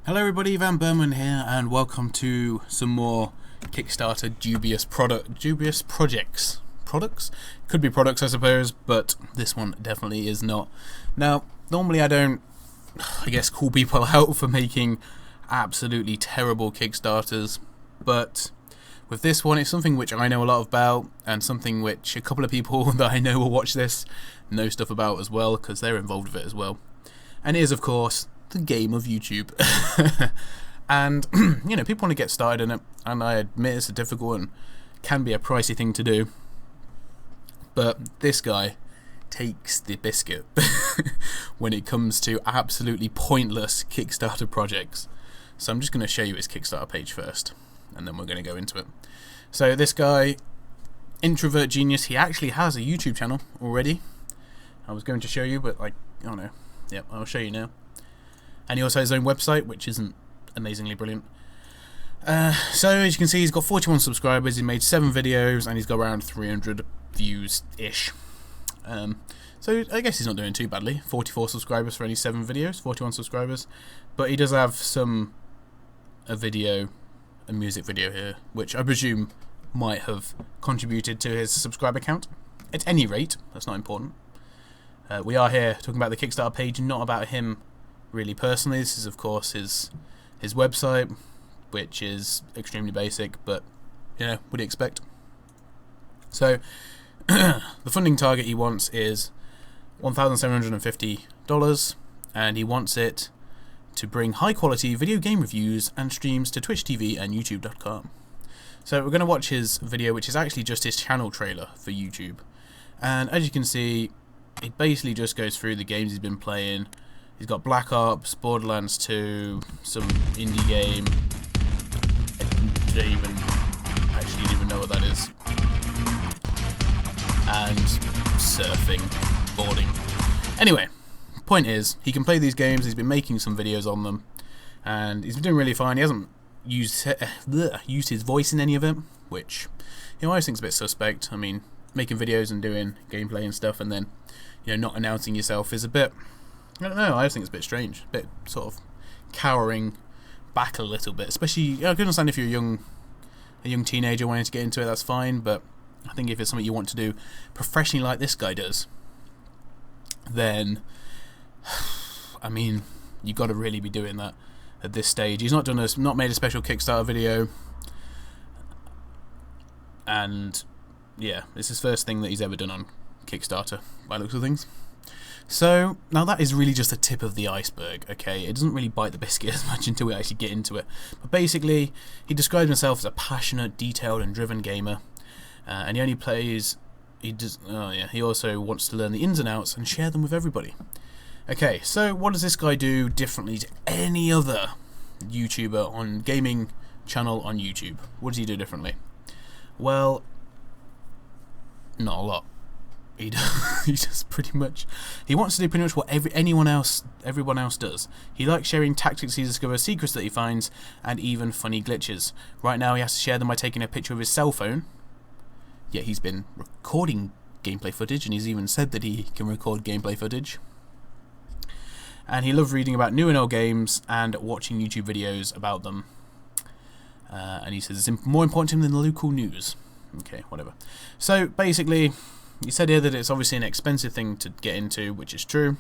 Hello everybody, vanburman here, and welcome to some more Kickstarter dubious projects. Products? Could be products, I suppose, but this one definitely is not. Now, normally I don't, call people out for making absolutely terrible Kickstarters, but with this one, it's something which I know a lot about, and something which a couple of people that I know will watch this know stuff about as well, because they're involved with it as well. And it is, of course, the game of YouTube. And people want to get started in it, and I admit it's a difficult and can be a pricey thing to do, but this guy takes the biscuit when it comes to absolutely pointless Kickstarter projects. So I'm just going to show you his Kickstarter page first, and then we're going to go into it. So this guy, Introvert Genius, he actually has a YouTube channel already. I was going to show you, but I'll show you now. And he also has his own website, which isn't amazingly brilliant. So as you can see, he's got 41 subscribers, he made 7 videos, and he's got around 300 views-ish. So I guess he's not doing too badly. 44 subscribers for only 7 videos, 41 subscribers. But he does have a music video here, which I presume might have contributed to his subscriber count. At any rate, that's not important. We are here talking about the Kickstarter page, not about him really personally. This is, of course, his website, which is extremely basic, but what do you expect? So the funding target he wants is $1,750, and he wants it to bring high quality video game reviews and streams to Twitch TV and YouTube.com. So we're going to watch his video, which is actually just his channel trailer for YouTube. And as you can see, it basically just goes through the games he's been playing. He's got Black Ops, Borderlands 2, some indie game. I don't even know what that is. And surfing, boarding. Anyway, point is, he can play these games. He's been making some videos on them, and he's been doing really fine. He hasn't used his voice in any of it, which I always think is a bit suspect. I mean, making videos and doing gameplay and stuff, and then not announcing yourself is a bit. I don't know, I just think it's a bit strange, a bit sort of cowering back a little bit, especially, I can understand if you're a young teenager wanting to get into it, that's fine, but I think if it's something you want to do professionally like this guy does, then, I mean, you've got to really be doing that at this stage. He's not made a special Kickstarter video, and yeah, it's his first thing that he's ever done on Kickstarter, by the looks of things. So, now that is really just the tip of the iceberg, okay? It doesn't really bite the biscuit as much until we actually get into it. But basically, he describes himself as a passionate, detailed, and driven gamer. And he only plays... he also wants to learn the ins and outs and share them with everybody. Okay, so what does this guy do differently to any other YouTuber on gaming channel on YouTube? What does he do differently? Well, not a lot. He does pretty much. He wants to do pretty much what everyone else does. He likes sharing tactics he discovers, secrets that he finds, and even funny glitches. Right now, he has to share them by taking a picture of his cell phone. Yet he's been recording gameplay footage, and he's even said that he can record gameplay footage. And he loves reading about new and old games and watching YouTube videos about them. And he says it's more important to him than the local news. Okay, whatever. So basically, he said here that it's obviously an expensive thing to get into, which is true,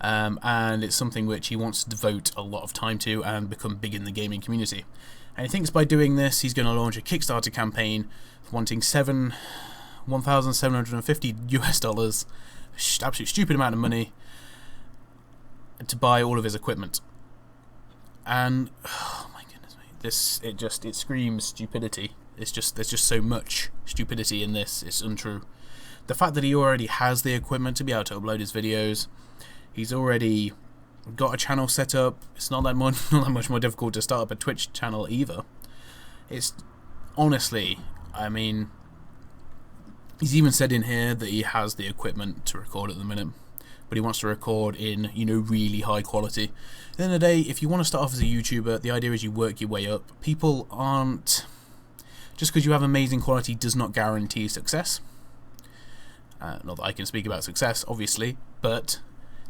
and it's something which he wants to devote a lot of time to and become big in the gaming community. And he thinks by doing this, he's going to launch a Kickstarter campaign wanting $1,750, absolute stupid amount of money, to buy all of his equipment. And oh my goodness, mate, it screams stupidity. There's just so much stupidity in this. It's untrue. The fact that he already has the equipment to be able to upload his videos, he's already got a channel set up. It's not that much more difficult to start up a Twitch channel either. It's honestly, I mean, he's even said in here that he has the equipment to record at the minute, but he wants to record in really high quality. At the end of the day, if you want to start off as a YouTuber, the idea is you work your way up. People aren't. Just because you have amazing quality does not guarantee success. Not that I can speak about success, obviously, but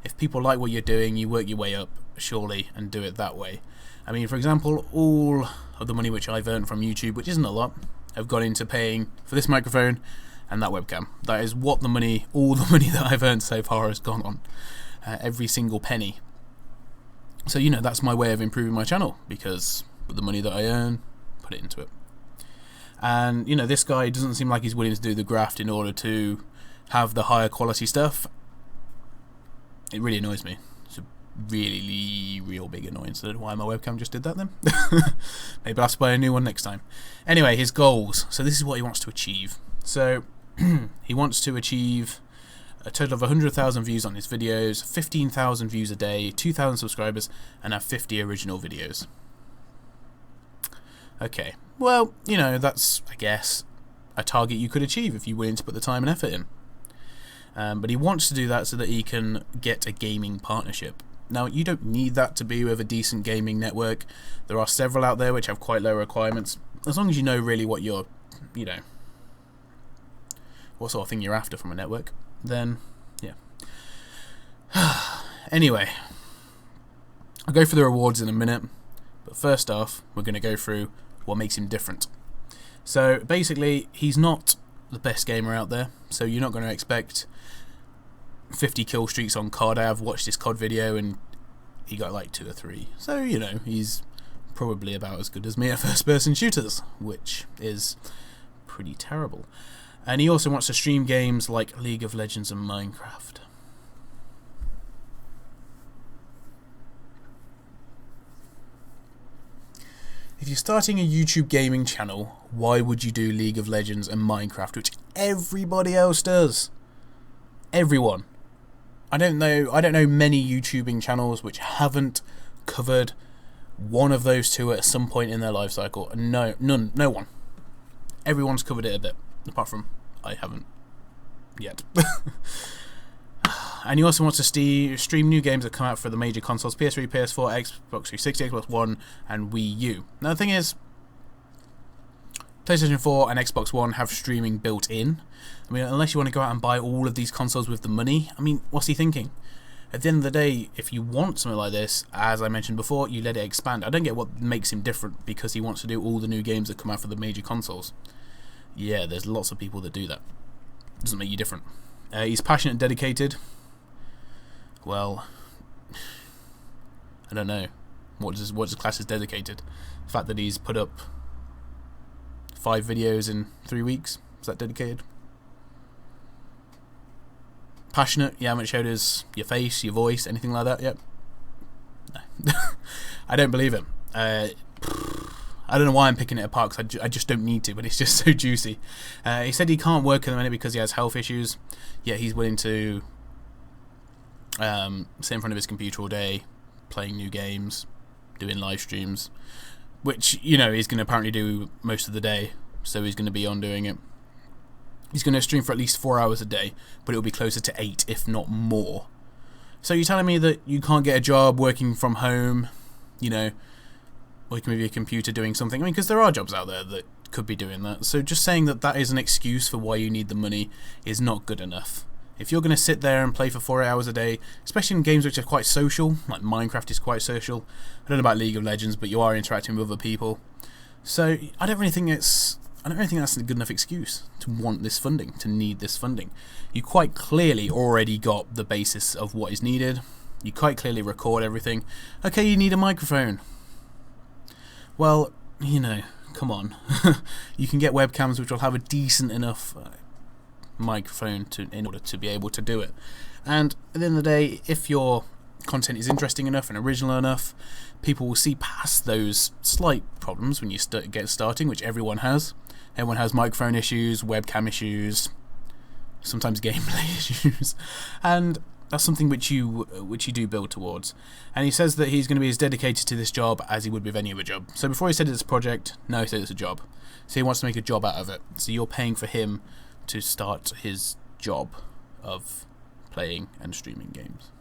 if people like what you're doing, you work your way up, surely, and do it that way. I mean, for example, all of the money which I've earned from YouTube, which isn't a lot, have gone into paying for this microphone and that webcam. That is what the money, all the money that I've earned so far has gone on. Every single penny. So, you know, that's my way of improving my channel, because with the money that I earn, put it into it. And, you know, this guy doesn't seem like he's willing to do the graft in order to have the higher quality stuff. It really annoys me. It's a really real big annoyance. I don't know why my webcam just did that then. Maybe I'll have to buy a new one next time. Anyway, his goals. So this is what he wants to achieve. So he wants to achieve a total of 100,000 views on his videos, 15,000 views a day, 2,000 subscribers, and have 50 original videos. Okay, well, you know, that's, I guess, a target you could achieve if you're willing to put the time and effort in. But he wants to do that so that he can get a gaming partnership. Now, you don't need that to be with a decent gaming network. There are several out there which have quite low requirements. As long as you know really what you're, you know, what sort of thing you're after from a network, then, yeah. Anyway, I'll go for the rewards in a minute. But first off, we're going to go through what makes him different. So, basically, he's not the best gamer out there. So you're not going to expect 50 kill streaks on COD. I've watched his COD video and he got like 2 or 3. So, you know, he's probably about as good as me at first-person shooters, which is pretty terrible. And he also wants to stream games like League of Legends and Minecraft. If you're starting a YouTube gaming channel, why would you do League of Legends and Minecraft, which everybody else does? Everyone. I don't know many YouTubing channels which haven't covered one of those two at some point in their life cycle. No one. Everyone's covered it a bit, apart from I haven't yet. And he also wants to stream new games that come out for the major consoles: PS3, PS4, Xbox 360, Xbox One, and Wii U. Now the thing is, PlayStation 4 and Xbox One have streaming built in. I mean, unless you want to go out and buy all of these consoles with the money, I mean, what's he thinking? At the end of the day, if you want something like this, as I mentioned before, you let it expand. I don't get what makes him different because he wants to do all the new games that come out for the major consoles. Yeah, there's lots of people that do that. Doesn't make you different. He's passionate and dedicated. Well, I don't know. What does class as dedicated? The fact that he's put up 5 videos in 3 weeks, is that dedicated? Passionate? You haven't showed us your face, your voice, anything like that yet? No. I don't believe him. I don't know why I'm picking it apart, because I just don't need to, but it's just so juicy. He said he can't work at the minute because he has health issues, yet he's willing to sit in front of his computer all day, playing new games, doing live streams, which, you know, he's going to apparently do most of the day, so he's going to be on doing it. He's going to stream for at least 4 hours a day, but it'll be closer to 8, if not more. So you're telling me that you can't get a job working from home, you know, working with your computer doing something? I mean, because there are jobs out there that could be doing that. So just saying that that is an excuse for why you need the money is not good enough. If you're going to sit there and play for 4 hours a day, especially in games which are quite social, like Minecraft is quite social. I don't know about League of Legends, but you are interacting with other people. So I don't really think that's a good enough excuse to want this funding, to need this funding. You quite clearly already got the basis of what is needed. You quite clearly record everything. Okay, you need a microphone. Well, you know, come on. You can get webcams which will have a decent enough microphone in order to be able to do it. And at the end of the day, if your content is interesting enough and original enough, people will see past those slight problems when you get starting, which everyone has. Everyone has microphone issues, webcam issues, sometimes gameplay issues, and that's something which you do build towards. And he says that he's going to be as dedicated to this job as he would with any other job. So before he said it's a project, now he said it's a job. So he wants to make a job out of it. So you're paying for him to start his job of playing and streaming games.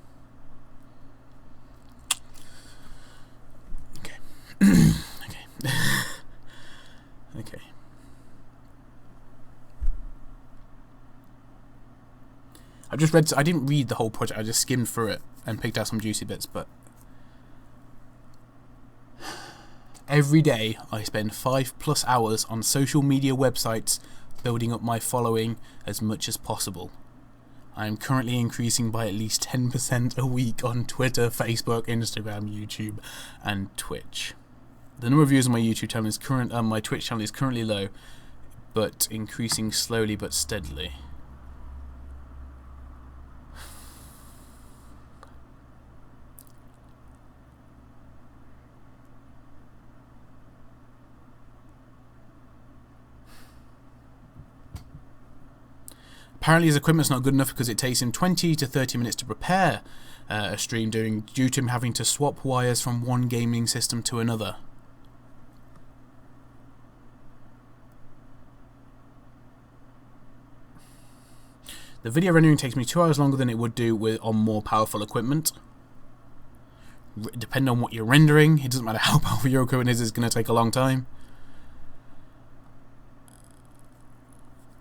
Okay. Okay. Okay. I didn't read the whole project, I just skimmed through it and picked out some juicy bits, but Every day I spend 5+ hours on social media websites building up my following as much as possible. I am currently increasing by at least 10% a week on Twitter, Facebook, Instagram, YouTube, and Twitch. The number of views on my YouTube channel is my Twitch channel is currently low, but increasing slowly but steadily. Apparently his equipment's not good enough because it takes him 20 to 30 minutes to prepare a stream due to him having to swap wires from one gaming system to another. The video rendering takes me 2 hours longer than it would do on more powerful equipment. Depending on what you're rendering, it doesn't matter how powerful your equipment is, it's going to take a long time.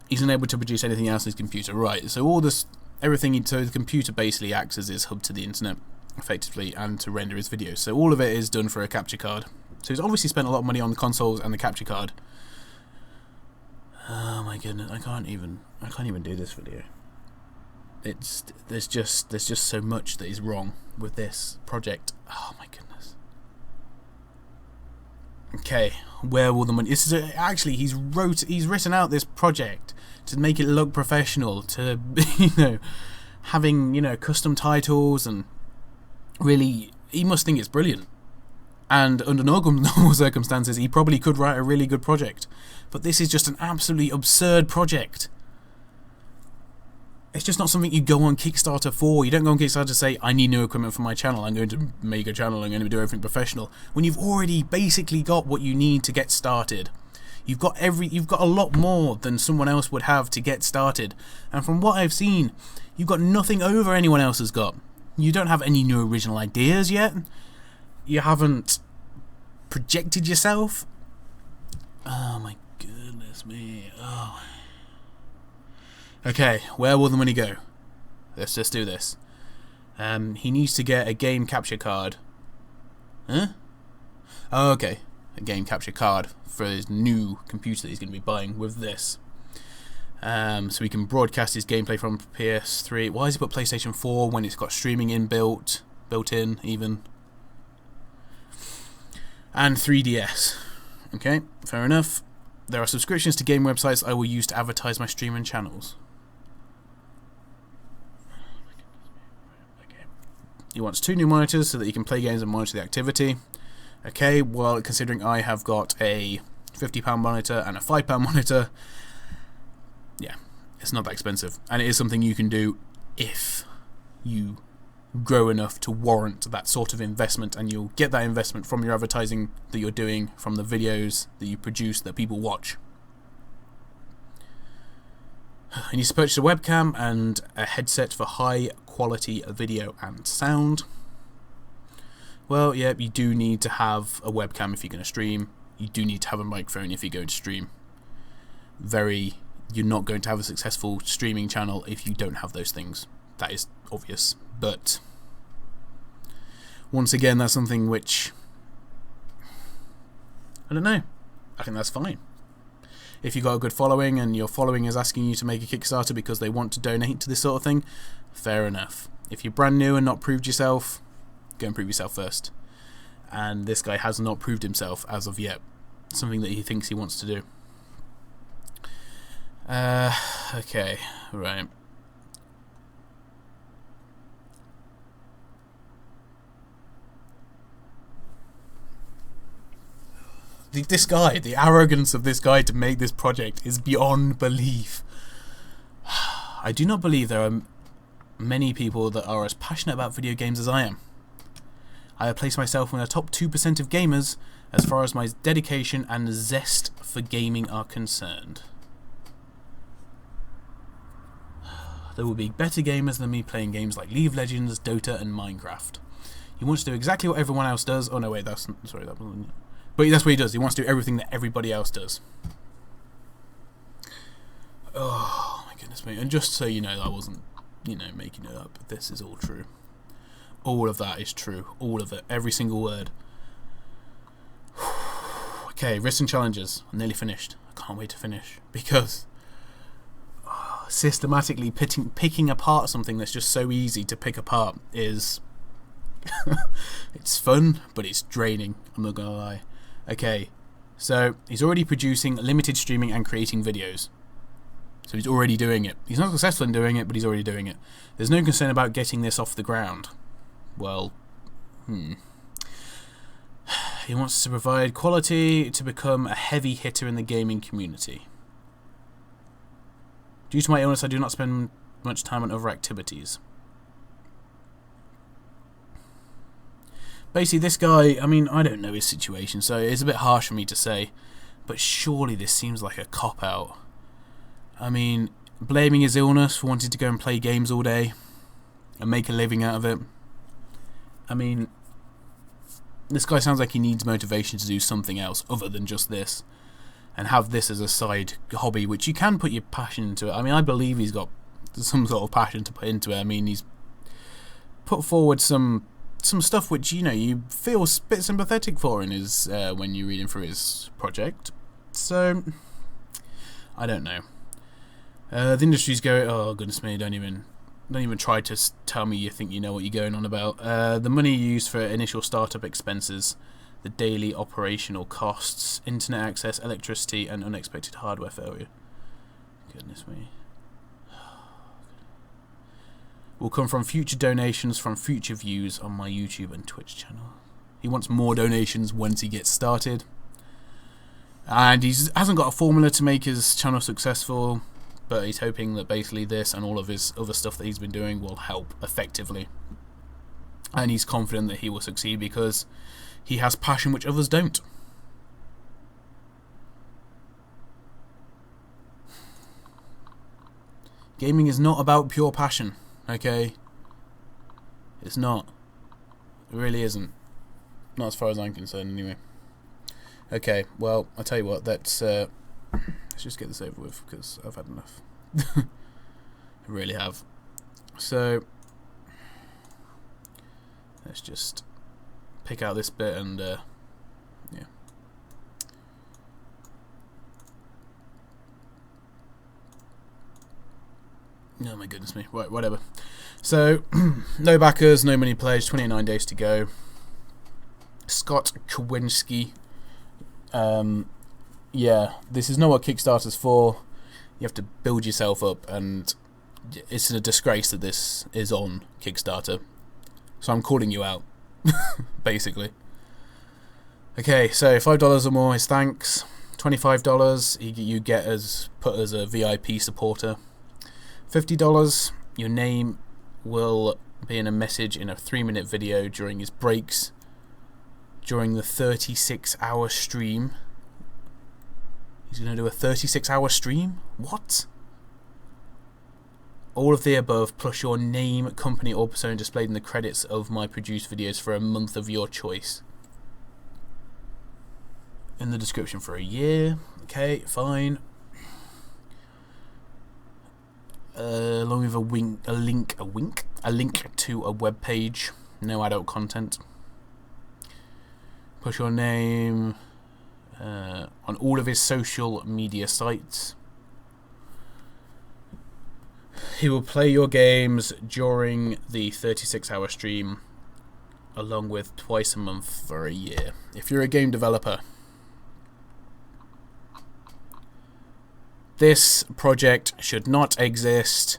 He's unable to produce anything else on his computer. Right, so all this, everything, so the computer basically acts as his hub to the internet, effectively, and to render his videos. So all of it is done for a capture card. So he's obviously spent a lot of money on the consoles and the capture card. Oh my goodness, I can't even do this video. There's just so much that is wrong with this project. Oh my goodness. Okay, where will the money? This is actually he's written out this project to make it look professional, to having custom titles, and really he must think it's brilliant. And under normal circumstances, he probably could write a really good project. But this is just an absolutely absurd project. It's just not something you go on Kickstarter for. You don't go on Kickstarter to say, I need new equipment for my channel, I'm going to make a channel, I'm going to do everything professional. When you've already basically got what you need to get started. You've got a lot more than someone else would have to get started. And from what I've seen, you've got nothing over anyone else has got. You don't have any new original ideas yet. You haven't projected yourself. Oh my goodness me. Oh. Okay, where will the money go? Let's just do this. He needs to get a game capture card. Huh? Oh, okay. A game capture card for his new computer that he's going to be buying with this. So he can broadcast his gameplay from PS3. Why has he put PlayStation 4 when it's got streaming built in even? And 3DS. Okay, fair enough. There are subscriptions to game websites I will use to advertise my stream and channels. He wants 2 new monitors so that he can play games and monitor the activity. Okay, well, considering I have got a £50 monitor and a £5 monitor, yeah, it's not that expensive. And it is something you can do if you grow enough to warrant that sort of investment, and you'll get that investment from your advertising that you're doing, from the videos that you produce that people watch. He needs to purchase a webcam and a headset for high quality video and sound. Well, yeah, you do need to have a webcam if you're going to stream. You do need to have a microphone if you're going to stream. You're not going to have a successful streaming channel if you don't have those things. That is obvious. But once again, that's something which, I don't know. I think that's fine. If you've got a good following and your following is asking you to make a Kickstarter because they want to donate to this sort of thing, fair enough. If you're brand new and not proved yourself, go and prove yourself first. And this guy has not proved himself as of yet. Something that he thinks he wants to do. Okay, right. This guy, the arrogance of this guy to make this project is beyond belief. I do not believe there are many people that are as passionate about video games as I am. I have placed myself in the top 2% of gamers as far as my dedication and zest for gaming are concerned. There will be better gamers than me playing games like League of Legends, Dota and Minecraft. He wants to do exactly what everyone else does. Oh no, wait, that wasn't. But that's what he does. He wants to do everything that everybody else does. Oh my goodness me. And just so you know, I wasn't, making it up. This is all true. All of that is true. All of it. Every single word. Okay, risks and challenges. I'm nearly finished. I can't wait to finish because systematically picking apart something that's just so easy to pick apart is it's fun, but it's draining. I'm not gonna lie. Okay, so he's already producing limited streaming and creating videos. So he's already doing it. He's not successful in doing it, but he's already doing it. There's no concern about getting this off the ground. Well, he wants to provide quality to become a heavy hitter in the gaming community. Due to my illness, I do not spend much time on other activities. Basically, this guy, I mean, I don't know his situation, so it's a bit harsh for me to say, but surely this seems like a cop-out. I mean, blaming his illness for wanting to go and play games all day and make a living out of it. I mean, this guy sounds like he needs motivation to do something else other than just this, and have this as a side hobby, which you can put your passion into it. I mean, I believe he's got some sort of passion to put into it. I mean, he's put forward some stuff which, you know, you feel a bit sympathetic for in his when you're reading through his project. So, I don't know. The industry's going, oh goodness me, don't even try to tell me you think you know what you're going on about. The money used for initial startup expenses, the daily operational costs, internet access, electricity, and unexpected hardware failure. Goodness me. Will come from future donations from future views on my YouTube and Twitch channel. He wants more donations once he gets started. And he hasn't got a formula to make his channel successful, but he's hoping that basically this and all of his other stuff that he's been doing will help effectively. And he's confident that he will succeed because he has passion which others don't. Gaming is not about pure passion, okay? It's not. It really isn't. Not as far as I'm concerned, anyway. Okay, well, I'll tell you what, let's just get this over with, because I've had enough. I really have. So, let's just pick out this bit and, yeah. Oh my goodness me. Right, whatever. So, no backers, no money pledged, 29 days to go. Scott Kowinski. Yeah, this is not what Kickstarter's for. You have to build yourself up, and it's a disgrace that this is on Kickstarter. So I'm calling you out, basically. Okay, so $5 or more is thanks. $25 you get as put as a VIP supporter. $50, your name will be in a message in a 3-minute video during his breaks during the 36-hour stream. He's going to do a 36-hour stream? What? All of the above plus your name, company or persona displayed in the credits of my produced videos for a month of your choice. In the description for a year. Okay, fine. Along with a link to a web page. No adult content. Push your name on all of his social media sites. He will play your games during the 36-hour stream, along with twice a month for a year. If you're a game developer, this project should not exist.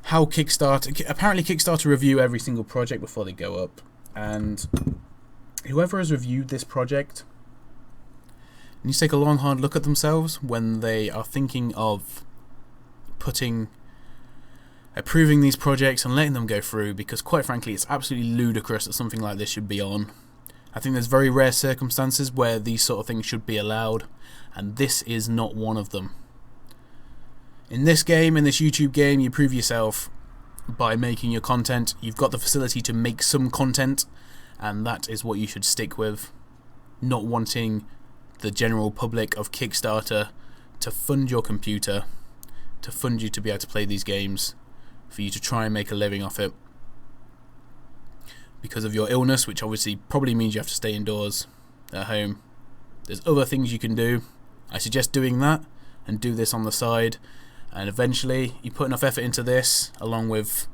How Kickstarter... Apparently Kickstarter review every single project before they go up. And whoever has reviewed this project needs to take a long, hard look at themselves when they are thinking of approving these projects and letting them go through, because quite frankly it's absolutely ludicrous that something like this should be on. I think there's very rare circumstances where these sort of things should be allowed, and this is not one of them. In this game, in this YouTube game, you prove yourself by making your content. You've got the facility to make some content, and that is what you should stick with. Not wanting the general public of Kickstarter to fund your computer, to fund you to be able to play these games, for you to try and make a living off it. Because of your illness, which obviously probably means you have to stay indoors at home. There's other things you can do. I suggest doing that and do this on the side, and eventually you put enough effort into this along with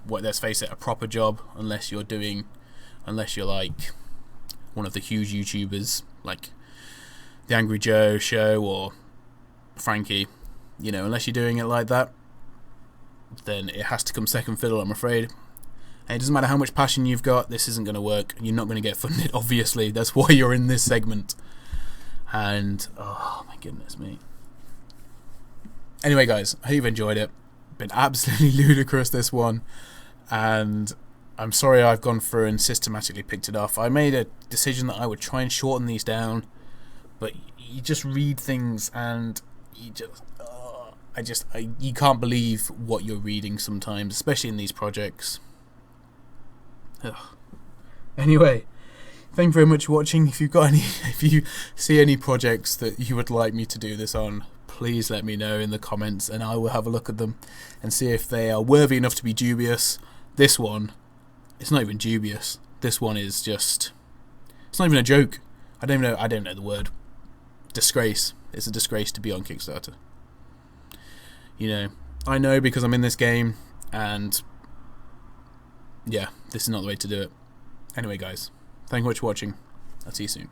let's face it, a proper job, unless you're like one of the huge YouTubers like the Angry Joe show or Frankie, unless you're doing it like that, then it has to come second fiddle, I'm afraid. And it doesn't matter how much passion you've got, this isn't going to work. You're not going to get funded, obviously. That's why you're in this segment. And oh my goodness me. Anyway, guys, I hope you've enjoyed it. Been absolutely ludicrous, this one, and I'm sorry I've gone through and systematically picked it off. I made a decision that I would try and shorten these down, but you just read things and you can't believe what you're reading sometimes, especially in these projects. Ugh. Anyway, thank you very much for watching. If you see any projects that you would like me to do this on, please let me know in the comments, and I will have a look at them and see if they are worthy enough to be dubious. This one, it's not even dubious. This one is just, it's not even a joke. I don't know the word. Disgrace. It's a disgrace to be on Kickstarter. I know because I'm in this game, and yeah, this is not the way to do it. Anyway, guys, thank you very much for watching. I'll see you soon.